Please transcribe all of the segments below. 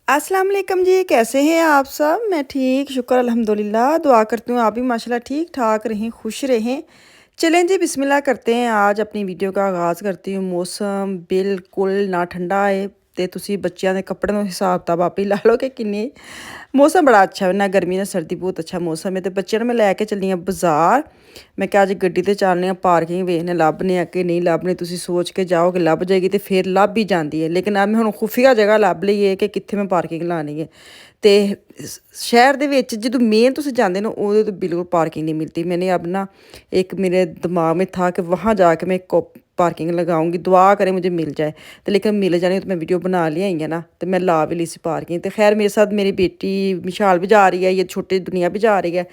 अस्सलाम वालेकुम जी, कैसे हैं आप सब? मैं ठीक, शुक्र अल्हम्दुलिल्लाह। दुआ करती हूँ आप भी माशाल्लाह ठीक-ठाक रहें, खुश रहें। चलें जी बिस्मिल्लाह करते हैं, आज अपनी वीडियो का आगाज़ करती हूँ। मौसम बिल्कुल ना ठंडा है ਤੇ ਤੁਸੀਂ ਬੱਚਿਆਂ ਦੇ ਕੱਪੜਿਆਂ ਦਾ ਹਿਸਾਬ ਕਿਤਾਬ ਆਪੇ ਹੀ ਲਾ ਲਓ ਕਿ ਕਿੰਨੇ ਮੌਸਮ ਬੜਾ ਅੱਛਾ ਹੈ ਨਾ ਗਰਮੀ ਨਾ ਸਰਦੀ ਬਹੁਤ ਅੱਛਾ ਮੌਸਮ ਹੈ ਤੇ ਬੱਚਿਆਂ ਨੂੰ ਮੈਂ ਲੈ ਕੇ ਚੱਲੀ ਹਾਂ ਬਾਜ਼ਾਰ ਮੈਂ ਕਿਹਾ ਅੱਜ ਗੱਡੀ ਤੇ ਚੱਲਨੇ ਆ ਪਾਰਕਿੰਗ ਵੇਖਨੇ ਲੱਭਨੇ ਆ ਕਿ ਨਹੀਂ ਲੱਭਨੇ ਤੁਸੀਂ ਸੋਚ ਕੇ ਜਾਓ ਕਿ ਲੱਭ ਜਾਏਗੀ ਤੇ ਫਿਰ ਲੱਭ ਹੀ ਜਾਂਦੀ ਹੈ ਲੇਕਿਨ ਆ ਮੈਂ ਹੁਣ ਖੁਫੀਆ ਜਗ੍ਹਾ ਲੱਭ ਲਈ ਹੈ ਕਿ ਕਿੱਥੇ ਮੈਂ ਪਾਰਕਿੰਗ ਲਾਣੀ ਹੈ ਤੇ ਸ਼ਹਿਰ ਦੇ ਵਿੱਚ ਜਦੋਂ ਮੇਨ ਤੁਸੀਂ ਜਾਂਦੇ ਨੇ ਉਹਦੇ ਤੋਂ ਬਿਲਕੁਲ पार्किंग नहीं मिलती मैंने अब ना एक मेरे दिमाग में था कि वहाँ जाके मैं पार्किंग लगाऊंगी दुआ करें मुझे मिल जाए तो लेकिन मिल जाने तो मैं वीडियो बना लिया ही है ना तो मैं ला भी ली सी पार्किंग तो खैर मेरे साथ मेरी बेटी मिशाल भी जा रही है ये छोटी दुनिया भी जा रही है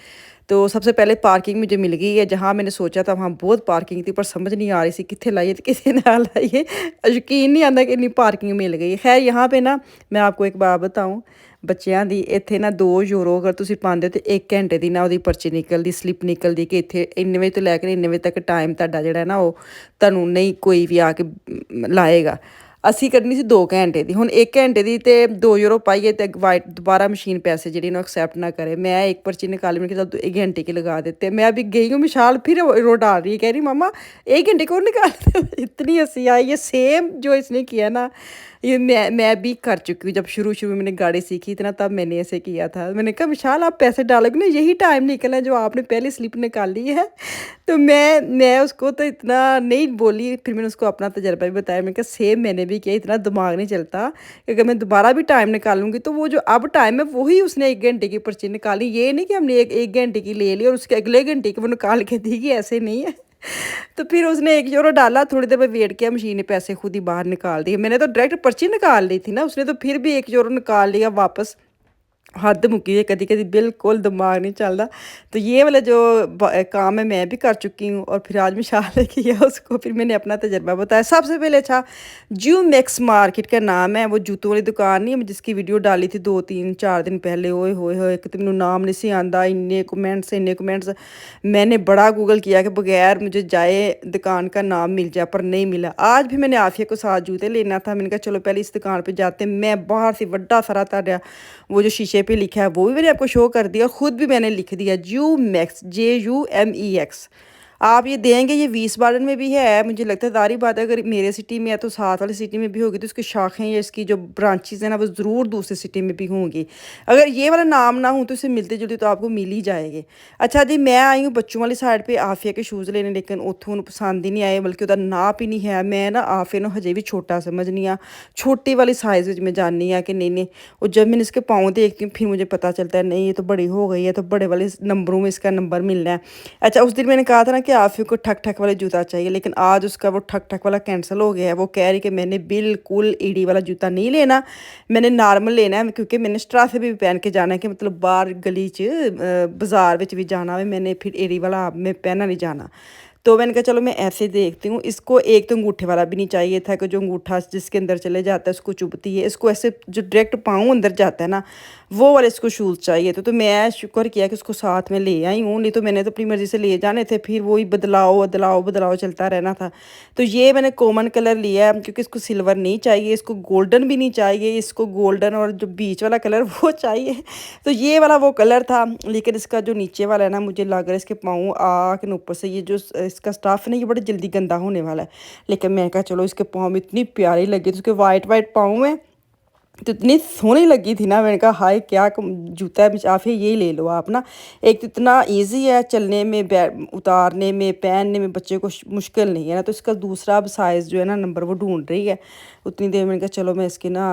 तो सबसे पहले पार्किंग मुझे मिल गई है जहाँ मैंने सोचा था वहाँ बहुत पार्किंग थी पर समझ नहीं आ रही थी कितने लाइए तो कितने ना लाइए यकीन नहीं आता कि इतनी पार्किंग मिल गई खैर यहाँ पे ना मैं आपको एक बात बताऊँ ਬੱਚਿਆਂ ਦੀ ਇੱਥੇ ਨਾ 2 ਯੂਰੋ ਅਗਰ ਤੁਸੀਂ ਪਾਉਂਦੇ ਹੋ ਤੇ 1 ਘੰਟੇ ਦੀ ਨਾ ਉਹਦੀ ਪਰਚੀ ਨਿਕਲਦੀ ਸਲਿੱਪ ਨਿਕਲਦੀ ਕਿ ਇੱਥੇ ਇੰਨੇ ਵਜੇ ਤੋਂ ਲੈ ਕੇ ਇੰਨੇ ਵਜੇ ਤੱਕ ਟਾਈਮ ਤੁਹਾਡਾ ਜਿਹੜਾ ਨਾ ਉਹ ਤੁਹਾਨੂੰ ਨਹੀਂ ਕੋਈ ਵੀ ਆ ਕੇ ਲਾਏਗਾ ਅਸੀਂ ਕਰਨੀ ਸੀ 2 ਘੰਟੇ ਦੀ ਹੁਣ 1 ਘੰਟੇ ਦੀ ਤੇ 2 ਯੂਰੋ ਪਾਈਏ ਤੇ ਵਾइट दोबारा मशीन पैसे ਜਿਹੜੀ ਨੂੰ एक्सेप्ट ना करे मैं एक पर्ची निकाली मैंने कहा तो 1 घंटे की लगा देते मैं अभी गई हूँ मिशाल फिर रो डाल रही है कह रही मम्मा 1 घंटे को निकालते इतनी हंसी आई ये सेम जो इसने किया ना ये मैं भी कर चुकी हूँ जब शुरू शुरू में मैंने गाड़ी सीखी थी ना तब मैंने ऐसे किया था मैंने कहा विशाल आप पैसे डालोगे ना यही टाइम निकला है जो आपने पहले स्लिप निकाली है तो मैं उसको तो इतना नहीं बोली फिर मैंने उसको अपना तजर्बा भी बताया मैंने कहा सेम मैंने भी किया इतना दिमाग नहीं चलता कि अगर मैं दोबारा भी टाइम निकालूंगी तो वो जो अब टाइम है वही उसने 1 घंटे की पर्ची निकाली ये नहीं कि हमने एक घंटे की ले ली और उसके अगले घंटे की वो निकाल के दी कि ऐसे नहीं है तो फिर उसने 1 यूरो डाला थोड़ी देर में वेट किया मशीन ने पैसे खुद ही बाहर निकाल दिए मैंने तो डायरेक्ट पर्ची निकाल ली थी ना उसने तो फिर भी 1 यूरो निकाल लिया वापस हद मुकी है कभी कभी बिल्कुल दिमाग नहीं चलता तो ये वाला जो काम है मैं भी कर चुकी हूँ और फिर आज मिशाल ने किया उसको फिर मैंने अपना तजर्बा बताया सबसे पहले अच्छा जू मैक्स मार्केट का नाम है वो जूतों वाली दुकान नहीं है जिसकी वीडियो डाली थी 2 3 4 दिन पहले ओए होए होए एक तो मैंने नाम नहीं सी आंदा इन्ने कमेंट्स मैंने बड़ा गूगल किया कि बगैर मुझे जाए दुकान का नाम मिल जाए पर नहीं मिला आज भी मैंने आफिया को साथ जूते लेना था मैंने कहा चलो पहले इस दुकान पर जाते मैं बाहर से बड़ा सारा था वो जो शीशे पे लिखा है वो भी मैंने आपको शो कर दिया और ख़ुद भी मैंने लिख दिया जू मैक्स JUMEX आप ये देंगे ये 20 बार्डन में भी है मुझे लगता है सारी बात है अगर मेरे सिटी में है तो साथ वाली सिटी में भी होगी तो इसकी शाखें या इसकी जो ब्रांचेज़ हैं ना वो ज़रूर दूसरी सिटी में भी होंगी अगर ये वाला नाम ना हो तो इसे मिलते जुलते तो आपको मिल ही जाएंगे अच्छा जी मैं आई हूँ बच्चों वाली साइड पे आफिया के शूज़ लेने लेकिन उतों पसंद ही नहीं आए बल्कि उसका नाप ही नहीं है मैं ना आफिया को हजे भी छोटा समझनी हाँ छोटी वाली साइज़ में जाननी है कि नहीं और जब मैंने इसके पाँव देखती हूँ फिर मुझे पता चलता है नहीं ये तो बड़ी हो गई है तो बड़े वाले नंबरों में इसका नंबर मिलना है अच्छा उस दिन मैंने कहा था ना कि आफिया को ठक ठक वाला जूता चाहिए लेकिन आज उसका वो ठक ठक वाला कैंसिल हो गया है वो कह रही कि मैंने बिल्कुल ईडी वाला जूता नहीं लेना मैंने नॉर्मल लेना है क्योंकि मैंने स्ट्राफे भी पहन के जाना है कि मतलब बाहर गली बाज़ार में भी जाना है मैंने फिर ईडी वाला में पहना नहीं जाना तो मैंने कहा चलो मैं ऐसे देखती हूँ इसको एक तो अंगूठे वाला भी नहीं चाहिए था कि जो अंगूठा जिसके अंदर चले जाता है उसको चुभती है इसको ऐसे जो डायरेक्ट पाँव अंदर जाता है ना वो वाले इसको शूज़ चाहिए तो मैं शुक्र किया कि उसको साथ में ले आई हूँ नहीं तो मैंने तो अपनी मर्ज़ी से ले जाने थे फिर वही बदलाव चलता रहना था तो ये मैंने कॉमन कलर लिया है क्योंकि इसको सिल्वर नहीं चाहिए इसको गोल्डन भी नहीं चाहिए इसको गोल्डन और जो बीच वाला कलर वो चाहिए तो ये वाला वो कलर था लेकिन इसका जो नीचे वाला है ना मुझे लग रहा है इसके पाँव आँख ऊपर से ये जो इसका स्टाफ है ना ये बड़ा जल्दी गंदा होने वाला है लेकिन मैं कहा चलो इसके पाँव में इतनी प्यारी लगी तो उसके वाइट पाँव में तो इतनी सोहनी लगी थी ना मैंने कहा हाय क्या जूता है आफिया यही ले लो आप ना एक तो इतना इजी है चलने में उतारने में पहनने में बच्चे को मुश्किल नहीं है ना तो इसका दूसरा साइज़ जो है ना नंबर वो ढूंढ रही है उतनी देर मैंने कहा चलो मैं इसकी ना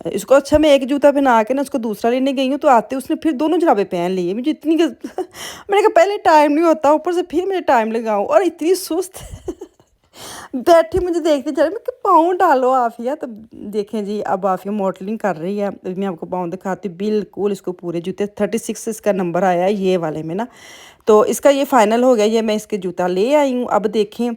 इसको अच्छा मैं एक जूता पहना के ना उसको दूसरा लेने गई हूँ तो आते उसने फिर दोनों जुराबे पहन लिए मुझे इतनी मैंने कहा पहले टाइम नहीं होता ऊपर से फिर मुझे टाइम लगाऊँ और इतनी सुस्त बैठी मुझे देखते चले मैं पाँव डालो आफिया तो देखें जी अब आफिया मॉडलिंग कर रही है मैं आपको पाँव दिखाती हूँ बिल्कुल इसको पूरे जूते 36 इसका नंबर आया है ये वाले में ना तो इसका ये फाइनल हो गया ये मैं इसके जूता ले आई हूँ अब देखें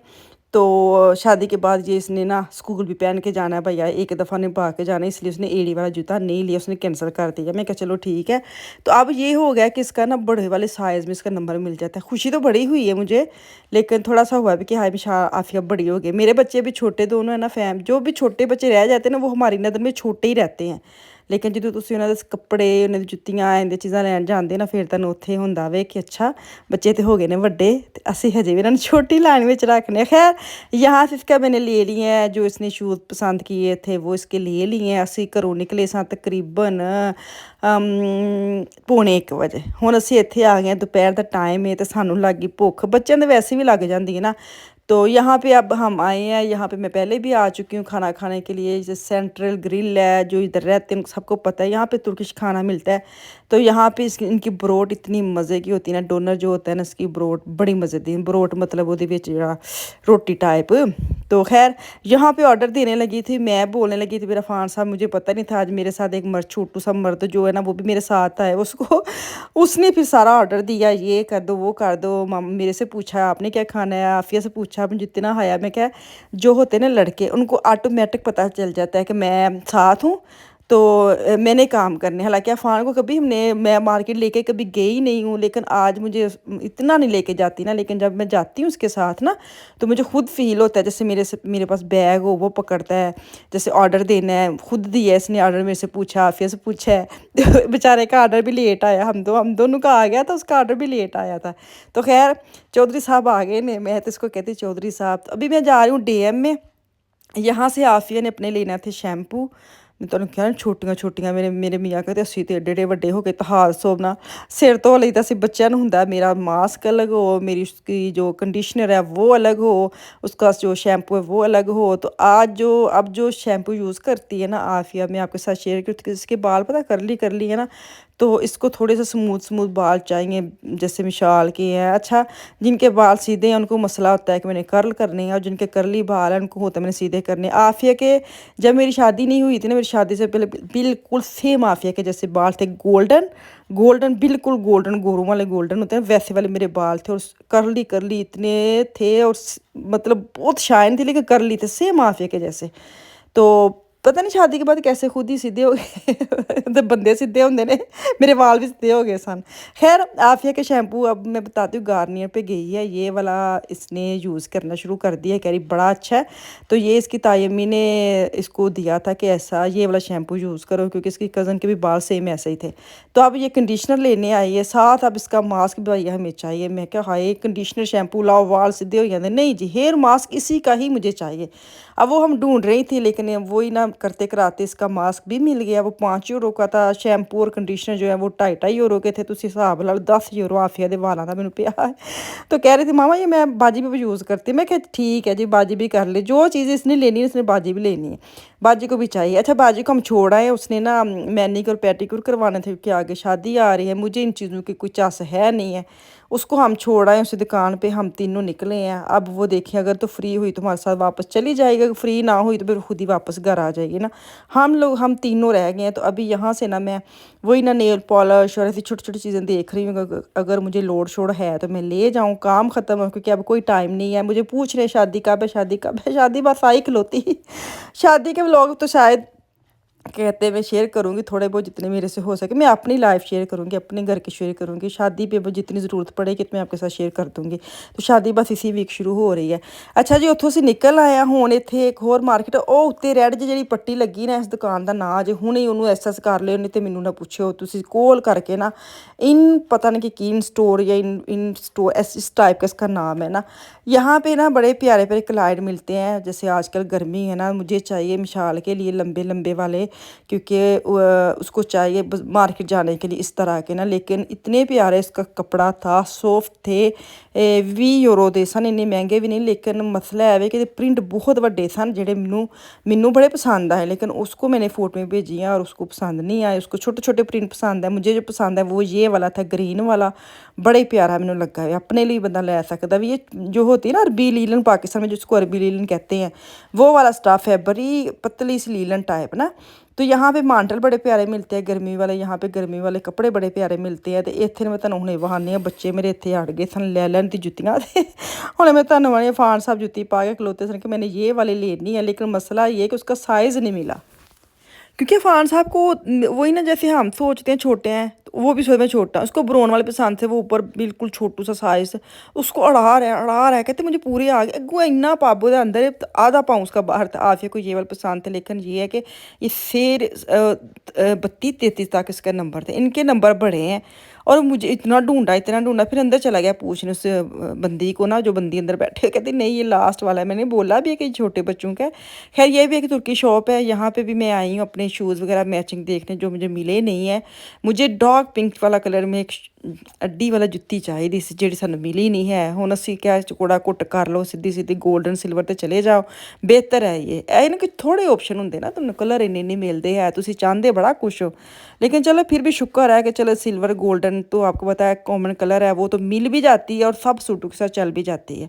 तो शादी के बाद ये इसने ना स्कूल भी पहन के जाना है भैया एक दफ़ा ने पा के जाना है इसलिए उसने एड़ी वाला जूता नहीं लिया उसने कैंसिल कर दिया मैं कहा चलो ठीक है तो अब ये हो गया कि इसका ना बड़े वाले साइज़ में इसका नंबर मिल जाता है खुशी तो बड़ी हुई है मुझे लेकिन थोड़ा सा हुआ भी कि हाय मिशा आफिया बड़ी हो गई मेरे बच्चे भी छोटे दोनों है ना जो भी छोटे बच्चे रह जाते हैं ना वो हमारी नज़र में छोटे ही रहते हैं ਲੇਕਿਨ ਜਦੋਂ ਤੁਸੀਂ ਉਹਨਾਂ ਦੇ ਕੱਪੜੇ, ਉਹਨਾਂ ਦੀ ਜੁੱਤੀਆਂ ਇਹਦੇ ਚੀਜ਼ਾਂ ਲੈਣ ਜਾਂਦੇ ਨਾ, ਫਿਰ ਤੁਹਾਨੂੰ ਉੱਥੇ ਹੁੰਦਾ ਵੇ ਕਿ ਅੱਛਾ ਬੱਚੇ ਤੇ ਹੋ ਗਏ ਨੇ ਵੱਡੇ ਤੇ ਅਸੀਂ ਹਜੇ ਵੀ ਇਹਨਾਂ ਨੂੰ ਛੋਟੀ ਲਾइन ਵਿੱਚ ਰੱਖने। खैर यहाँ से इसका मैंने ले लिए हैं जो इसने शूज़ पसंद किए थे, वो इसके ले लिए हैं। ਅਸੀਂ ਘਰੋਂ ਨਿਕਲੇ ਸਾਂ ਤਕਰੀਬਨ 1:45 ਹੁਣ ਅਸੀਂ ਇੱਥੇ ਆ ਗਏ ਹਾਂ, ਦੁਪਹਿਰ ਦਾ ਟਾਈਮ ਹੈ ਤੇ ਸਾਨੂੰ ਲੱਗ ਗਈ ਭੁੱਖ, ਬੱਚਿਆਂ ਦੇ वैसे भी लग जाती है ना। तो यहाँ पे अब हम आए हैं, यहाँ पे मैं पहले भी आ चुकी हूँ खाना खाने के लिए। जैसे सेंट्रल ग्रिल है, जो इधर रहते हैं सबको पता है, यहाँ पे तुर्किश खाना मिलता है। तो यहाँ पे इनकी बरोट इतनी मज़े की होती है ना, डोनर जो होता है ना इसकी बरोट बड़ी मज़े दी बरोट, मतलब वो रोटी टाइप। तो खैर यहाँ पे ऑर्डर देने लगी थी, मैं बोलने लगी थी मेरा फ़ान साहब, मुझे पता नहीं था आज मेरे साथ एक छोटू सा मर्द जो है ना वो भी मेरे साथ आए, उसने फिर सारा ऑर्डर दिया, ये कर दो वो कर दो। मेरे से पूछा आपने क्या खाना है, आफिया से पूछा आपने जितना खाया। मैं क्या, जो होते हैं ना लड़के उनको ऑटोमेटिक पता चल जाता है कि मैं साथ हूँ तो मैंने काम करने। हालांकि अफ़ान को कभी मैं मार्केट लेके कभी गई नहीं हूँ, लेकिन आज मुझे इतना नहीं लेके जाती ना, लेकिन जब मैं जाती हूँ उसके साथ ना तो मुझे खुद फील होता है जैसे मेरे पास बैग हो, वो पकड़ता है, जैसे ऑर्डर देना है, खुद दिया इसने ऑर्डर, मेरे से पूछा, आफिया से पूछा है। तो बेचारे का ऑर्डर भी लेट आया, हम दोनों का आ गया था, उसका ऑर्डर भी लेट आया था। तो खैर चौधरी साहब आ गए ने, मैं तो इसको कहती चौधरी साहब। तो अभी मैं जा रही हूँ DM में। यहाँ से आफिया ने अपने लेना थे शैम्पू। मैं ਤੁਹਾਨੂੰ ਕਿਹਾ ਛੋਟੀਆਂ ਛੋਟੀਆਂ ਮੇਰੇ ਮੀਆਂ ਕਹਿੰਦੇ ਅਸੀਂ ਤੇ ਏਡੇ ਏਡੇ ਵੱਡੇ ਹੋ ਗਏ ਤਾਂ ਹਾਲ ਸੋਨਾ ਸਿਰ ਧੋ ਲਈ ਤਾਂ ਅਸੀਂ ਬੱਚਿਆਂ ਨੂੰ ਹੁੰਦਾ ਮੇਰਾ मास्क अलग हो, मेरी उसकी जो कंडीशनर है वो अलग हो, उसका जो शैम्पू है वो अलग हो। तो आज अब जो शैम्पू यूज़ करती है ना आफिया, मैं आपके साथ शेयर करती हूँ। इसके बाल पता करली है ना, तो इसको थोड़े से स्मूथ बाल चाहिए, जैसे मिसाल के हैं। अच्छा जिनके बाल सीधे हैं उनको मसला होता है कि मैंने कर्ल करने हैं, और जिनके करली बाल हैं उनको होता है मैंने सीधे करने। आफिया के जब मेरी शादी नहीं हुई थी ना, मेरी शादी से पहले बिल्कुल सेम आफिया के जैसे बाल थे, गोल्डन बिल्कुल गोल्डन, गोरों वाले गोल्डन होते हैं वैसे वाले मेरे बाल थे, और करली इतने थे, और मतलब बहुत शाइन थे लेकिन करली थे सेम आफिया के जैसे। तो पता नहीं शादी के बाद कैसे खुद ही सीधे हो गए तो बंदे सीधे होंगे ने, मेरे वाल भी सीधे हो गए सन। खैर आफिया के शैम्पू अब मैं बताती हूँ, गार्नियर पे गई है, ये वाला इसने यूज़ करना शुरू कर दिया है, कह रही बड़ा अच्छा है। तो ये इसकी ताई अम्मी ने इसको दिया था कि ऐसा ये वाला शैम्पू यूज़ करो, क्योंकि इसकी कज़न के भी बाल सेम ऐसे ही थे। तो अब ये कंडीशनर लेने आई है, साथ अब इसका मास्क भी भैया हमें चाहिए। मैं क्या हाय कंडीशनर शैम्पू लाओ वाल सीधे हो जाते, नहीं जी हेयर मास्क इसी का ही मुझे चाहिए। अब वो हम ढूंढ रही थी, लेकिन वही ना करते कराते इसका मास्क भी मिल गया। वो 5 यूरो का था, शैम्पू और कंडीशनर जो है वो 2.5 यूरो के थे। तो उस हिसाब ला 10 यूरो आफिया के वालों का मैंने पिया है। तो कह रही थी मामा ये मैं बाजी भी यूज़ करती, मैं क्या ठीक है जी बाजी भी कर ले, जो चीज़ इसने लेनी है इसने बाजी भी लेनी है, बाजी को भी चाहिए। अच्छा बाजी को हम छोड़ आए, उसने ना मैनिक्योर पेडिक्योर करवाने थे कि आगे शादी आ रही है, मुझे इन चीज़ों की कोई चस है नहीं है। उसको हम छोड़ आए उसी दुकान पे, हम तीनों निकले हैं। अब वो देखें अगर तो फ्री हुई तो हमारे साथ वापस चली जाएगी, फ्री ना हुई तो फिर खुद ही वापस घर आ जाएगी ना। हम तीनों रह गए हैं। तो अभी यहाँ से ना मैं वही ना नेल पॉलिश और ऐसी छोटी छोटी चीज़ें देख रही हूँ, अगर मुझे लोड शोड है तो मैं ले जाऊँ, काम ख़त्म हो, क्योंकि अब कोई टाइम नहीं है। मुझे पूछ रहे शादी कब है, शादी कब है, शादी बस आई खलोती शादी के व्लॉग तो शायद कहते मैं शेयर करूँगी थोड़े बहुत जितने मेरे से हो सके, मैं अपनी लाइफ शेयर करूँगी, अपने घर की शेयर करूँगी, शादी पे जितनी ज़रूरत पड़ेगी तो मैं आपके साथ शेयर कर दूँगी। तो शादी बस इसी वीक शुरू हो रही है। अच्छा जी ਉੱਥੋਂ ਅਸੀਂ ਨਿਕਲ ਆਇਆ, ਹੁਣ ਇੱਥੇ ਇੱਕ ਹੋਰ ਮਾਰਕੀਟ, ਉਹ ਉੱਤੇ ਰੈਡ ਜਿਹੜੀ ਪੱਟੀ ਲੱਗੀ ਨਾ, ਇਸ ਦੁਕਾਨ ਦਾ ਨਾਂ ਜੇ ਹੁਣੇ ਉਹਨੂੰ ਐਸਐਸ ਕਰ ਲਿਓ, ਨਹੀਂ ਤੇ ਮੈਨੂੰ ਨਾ ਪੁੱਛਿਓ, ਤੁਸੀਂ कॉल करके ना इन पता नहीं कि इन स्टोर या इन स्टोर इस टाइप का इसका नाम है ना। यहाँ पे ना बड़े प्यारे प्यारे क्लाइड मिलते हैं, जैसे आजकल गर्मी है ना, मुझे चाहिए मिसाल के लिए लंबे लंबे वाले, क्योंकि उसको चाहिए मार्केट जाने के लिए इस तरह के ना। लेकिन इतने प्यारे इसका कपड़ा था, सॉफ्ट थे, 20 यूरो ਦੇ ਸਨ, ਇੰਨੇ ਮਹਿੰਗੇ ਵੀ नहीं। लेकिन मसला है कि प्रिंट बहुत बड़े सन ਜਿਹੜੇ ਮੈਨੂੰ बड़े पसंद आए, लेकिन उसको मैंने फोटो में भेजी हैं और उसको पसंद नहीं आए। उसको छोटे छोटे प्रिंट पसंद है, मुझे जो पसंद है वो ये वाला था, ग्रीन वाला, बड़े प्यारा मैंने लगा है। अपने लिए बंदा ले सकता भी, ये जो होती है ना अरबी लीलन, पाकिस्तान में जिसको अरबी लीलन कहते हैं, वो वाला स्टफ़ है, बड़ी पतली सी लीलन टाइप ना। तो यहाँ पे मांटल बड़े प्यारे मिलते हैं गर्मी वाले, यहाँ पे गर्मी वाले कपड़े बड़े प्यारे मिलते हैं। तो इतने मैं तुहानूं हुणे वहाने बच्चे मेरे इत्थे अड़ गए सन ले लैन दी जुत्तियां ते हुणे मैं तुहानूं वाले फान साहब जुत्ती पा के खलोते सन कि मैंने ये वाले लेनी है, लेकिन मसला ये है कि उसका साइज़ नहीं मिला। क्योंकि अफान साहब को वही ना जैसे हम सोचते हैं छोटे हैं, तो वो भी सोचते हैं छोटा, उसको ब्राउन वाले पसंद थे, वो ऊपर बिल्कुल छोटू सा साइज़, उसको अड़ा रहा है कहते मुझे पूरे आ गए अगुआ इन्ना पाबो दे अंदर आधा पाउंड का बाहर था। आफिया को ये वाले पसंद थे, लेकिन ये है कि ये सेर 32-33 तक इसका नंबर थे। इनके नंबर बड़े हैं और मुझे इतना ढूंढा, फिर अंदर चला गया पूछने उस बंदी को ना, जो बंदी अंदर बैठे, कहती नहीं ये लास्ट वाला है। मैंने बोला भी है कि छोटे बच्चों का है। खैर ये भी एक तुर्की शॉप है, यहाँ पे भी मैं आई हूँ अपने शूज़ वगैरह मैचिंग देखने, जो मुझे मिले नहीं है। मुझे डार्क पिंक वाला कलर में एक ਅੱਡੀ ਵਾਲਾ ਜੁੱਤੀ ਚਾਹੀਦੀ ਸੀ, ਜਿਹੜੀ ਸਾਨੂੰ ਮਿਲੀ ਨਹੀਂ ਹੈ। ਹੁਣ ਅਸੀਂ ਕਿਹਾ ਚਕੋੜਾ ਕੁੱਟ ਕਰ ਲਓ, ਸਿੱਧੀ ਸਿੱਧੀ ਗੋਲਡਨ ਸਿਲਵਰ ਤੇ ਚਲੇ ਜਾਓ, ਬਿਹਤਰ ਹੈ ਇਹ ਨਾ ਕਿ ਥੋੜੇ ਆਪਸ਼ਨ ਹੁੰਦੇ ਨਾ, ਤੁਹਾਨੂੰ ਕਲਰ ਇੰਨੇ ਨਹੀਂ ਮਿਲਦੇ ਹੈ, ਤੁਸੀਂ ਚਾਹੁੰਦੇ बड़ा कुछ हो। लेकिन चलो फिर भी शुक्र है कि चलो सिल्वर गोल्डन तो आपको पता है कॉमन कलर है, वो तो मिल भी जाती है और सब सूटों के साथ चल भी जाती है।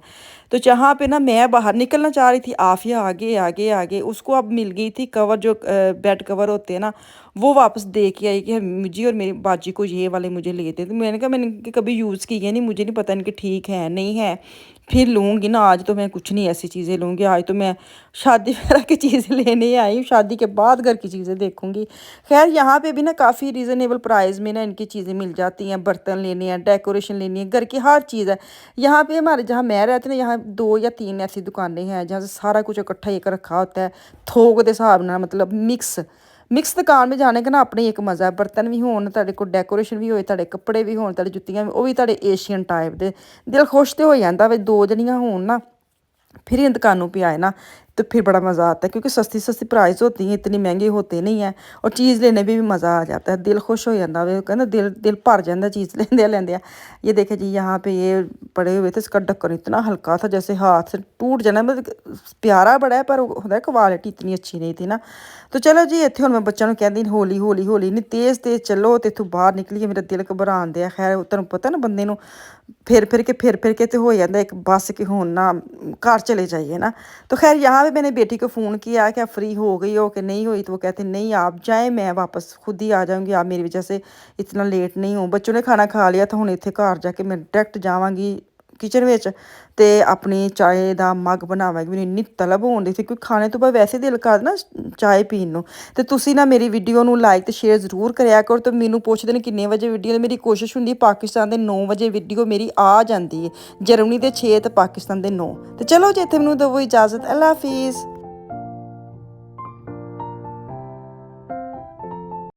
तो जहाँ पे ना मैं बाहर निकलना चाह रही थी, आफिया आगे आगे आगे, उसको अब मिल गई थी कवर, जो बेड कवर होते हैं ना, वो वापस दे के आई कि मुझे और मेरी बाजी को ये वाले मुझे लेते। तो मैंने कहा मैंने कभी यूज़ किए नहीं, मुझे नहीं पता इनके ठीक है नहीं है, फिर लूँगी ना। आज तो मैं कुछ नहीं ऐसी चीज़ें लूँगी, आज तो मैं शादी वगैरह की चीज़ें लेने आई हूँ, शादी के बाद घर की चीज़ें देखूँगी। खैर यहाँ पे भी ना काफ़ी रीज़नेबल प्राइस में ना इनकी चीज़ें मिल जाती हैं, बर्तन लेने हैं, डेकोरेशन लेनी है, घर की हर चीज़ है यहाँ पे। हमारे जहाँ मैं रहती हूँ ना, यहाँ 2 या 3 ऐसी दुकानें हैं जहाँ से सारा कुछ इकट्ठा एक रखा होता है, थोक के हिसाब ना, मतलब मिक्स दुकान में जाने का ना अपने एक मज़ा है। बर्तन भी होन तुहाडे कोल, डेकोरेशन भी होए, तुहाडे कपड़े भी होन, तुहाडी जुत्तियां भी, वो भी तुहाडे एशियन टाइप दे, दिल खुश तो हो जाता वे। 2 जनियां होन ना फिर इन दुकानों पे आए ना, तो फिर बड़ा मज़ा आता है, क्योंकि सस्ती सस्ती प्राइस होती हैं, इतनी महंगी होते नहीं हैं, और चीज़ लेने में भी मज़ा आ जाता है, दिल खुश हो जाता है, कहना दिल भर जाता चीज़ लेंदे। ये देखे जी यहाँ पे ये पड़े हुए थे, इसका ढक्कन इतना हल्का था जैसे हाथ से टूट जाना, मतलब प्यारा बड़ा है पर होता है क्वालिटी इतनी अच्छी नहीं थी ना। तो चलो जी इतने हम मैं बच्चों को कहती हौली हौली हौली, नहीं तेज़ तेज़ चलो तो इतों बाहर निकलिए, मेरा दिल घबरान दिया। खैर तुहानूं पता ना बंदे नूं फिर फिर के तो हो जाता एक बस कि हुण ना घर चले जाइए ना। तो खैर यहाँ पे मैंने बेटी को फ़ोन किया कि आप फ्री हो गई हो कि नहीं हुई, तो वो कहते नहीं आप जाएँ, मैं वापस खुद ही आ जाऊँगी, आप मेरी वजह से इतना लेट नहीं हो। बच्चों ने खाना खा लिया, तो हुण इत्थे घर जाके मैं डायरैक्ट जावांगी किचन विच ते अपनी चाय दा मग बनावांगी। मैनूं इन्नी तलब होण दी सी, क्योंकि खाने तो बाद वैसे दिल करदा ना चाय पीण नूं। ते तुसीं ना मेरी वीडियो नूं लाइक ते शेयर जरूर करिया करो। ते मैनूं पुछदे ने किन्ने बजे वीडियो, मेरी कोशिश हुंदी पाकिस्तान दे 9 बजे वीडियो मेरी आ जांदी है, जर्मनी दे 6 ते पाकिस्तान दे 9। ते चलो जी इत्थे मैनूं दवो इजाज़त, अल्लाह हाफिज़।